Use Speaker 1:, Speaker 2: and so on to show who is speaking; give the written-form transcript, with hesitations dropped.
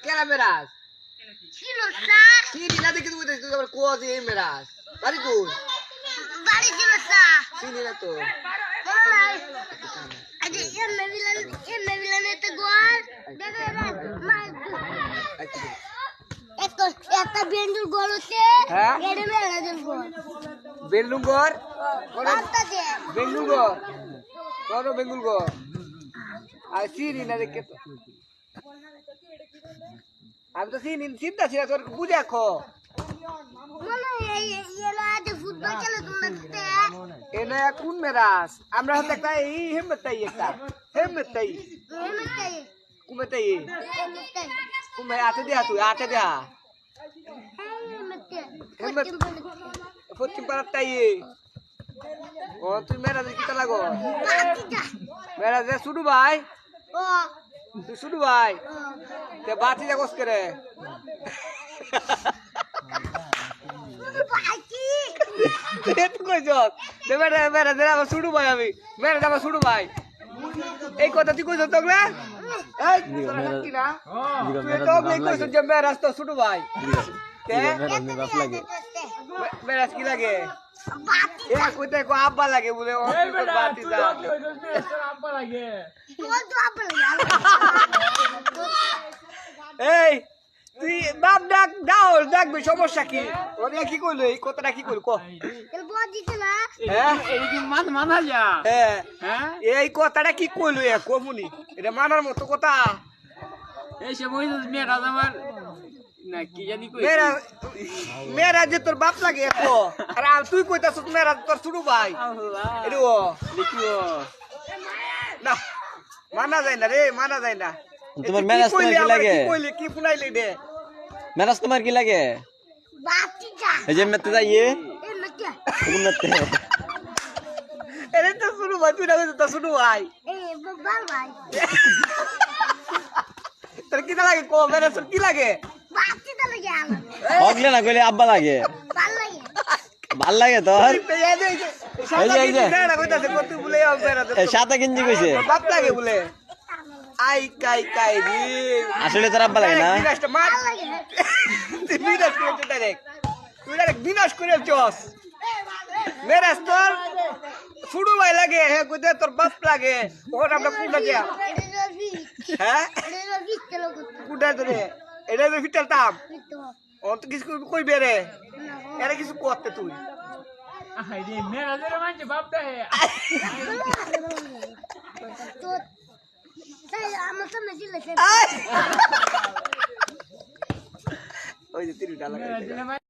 Speaker 1: কেলা মেরাজ
Speaker 2: ছিল সা
Speaker 1: চিনি না দেখে তুই তুই আবার কোয়া যে মেরাজ বাড়ি কই
Speaker 2: বাড়ি ছিল সা
Speaker 1: চিনি না তো
Speaker 2: ওই আজ এমএ বিলানেতে গোয়াল দেখে মাই একটা বেন্ডুর গোল হচ্ছে
Speaker 1: হ্যাঁ
Speaker 2: এডে মেরাজের গোল
Speaker 1: বেলুঙ্গর
Speaker 2: রাস্তা দিয়ে
Speaker 1: বেলুঙ্গর কোন বেলুঙ্গর আর চিনি না দেখে তো আমি তো চিনি চিন্তা ছিল তোর বুঝে রাখো
Speaker 2: মনে এই এলো আজ ফুটবল খেলে তোমরা
Speaker 1: এনে কোন মেরাজ আমরা হতে একটা এই হেমতাই একটা হেমতাই
Speaker 2: এমএটাই
Speaker 1: কুমেতাই
Speaker 2: এমএটাই
Speaker 1: কুমে আতে দিয়া তুই আতে দিয়া
Speaker 2: এমএটাই
Speaker 1: পশ্চিম পাড়াটাই ও তুই মেরাজের কিতা লাগো মেরাজের শুরু ভাই
Speaker 2: ও
Speaker 1: তুই শুরু ভাই তে বাতি যা কস করে
Speaker 2: বাকি
Speaker 1: তুই কইছ তে মেরাজের আমার শুরু ভাই আমি মেরাজ আমার শুরু ভাই এই কথা তুই কইছ তোগলা এই তোরা কি না তুই তো ওগলাই কইছ যে মেরাজ তো শুরু ভাই তে মেরাজ কি লাগে
Speaker 2: বাকি
Speaker 1: এ কইতে কো আব্বা লাগে বলে ও বাতি দা
Speaker 3: আব্বা লাগে
Speaker 2: ও তো আপনি
Speaker 1: এই তুই বাপ ডাক দাও ডাকবি সমস্যা কি ওরে কি কইলো এই কথাটা কি কইলো কো
Speaker 2: এর বড় দিতে না
Speaker 1: হ্যাঁ
Speaker 3: এই কি মানা যা
Speaker 1: হ্যাঁ
Speaker 3: হ্যাঁ
Speaker 1: এই কথাটা কি কইলো এ কমুনি এটা মানার মতো কথা
Speaker 3: এই সে বই মেয়েরা আমার না কি জানি কই
Speaker 1: মেরা মেরা যে তোর বাপ লাগে কো আর তুই কইতাছ মেরা তোর ছোট ভাই
Speaker 3: আল্লাহ
Speaker 1: এডো
Speaker 3: লিখিও
Speaker 1: না মানা যায় না রে মানা যায় না
Speaker 4: তোমার মেরাজ তোমার কি লাগে
Speaker 1: কি কইলে কি ফুলাইলে দে
Speaker 4: মেরাজ তোমার কি লাগে
Speaker 2: বাকি যা
Speaker 4: এই যে মেতে যাইয়ে
Speaker 2: এমএটাই
Speaker 4: তুমি মেতে
Speaker 1: এরে তো ছোট ভাই তুই না তো ছোট ভাই
Speaker 2: এই বাল ভাই
Speaker 1: তোর কি লাগে কো মেরা তোর কি লাগে
Speaker 2: বাকি তো লাগে আমার
Speaker 4: হগলে না কইলে আব্বা লাগে
Speaker 2: ভাল লাগে
Speaker 4: ভাল লাগে তোর এই সাতা গেঞ্জি কইছে
Speaker 1: বাপ লাগে বলে আই কাই কাই রে
Speaker 4: আসলে তোর আব্বা লাগে না
Speaker 1: বিনাশটা মার
Speaker 2: ভাল লাগে
Speaker 1: তুই বিনাশ করে তুই ডাইরেক্ট বিনাশ করে চস মেরাজ তোর ছুড়ু ভাই লাগে হ্যাঁ কইতে তোর বাপ লাগে ওর আমরা কোনটা দিয়া
Speaker 2: এটা রবি
Speaker 1: হ্যাঁ
Speaker 2: এটা রবি চলো করতে
Speaker 1: কোনটা ধরে এটা তো ফিটালতাম
Speaker 2: তো
Speaker 1: ও তো কিছু কইবে রে এরা কিছু করতে তুই
Speaker 3: আই রে মেয়েরা যে মানছে বাপটা হে
Speaker 2: তো তাই আমার সামনে ছিল
Speaker 1: ওই যে তিরিটা লাগে
Speaker 3: মেয়েরা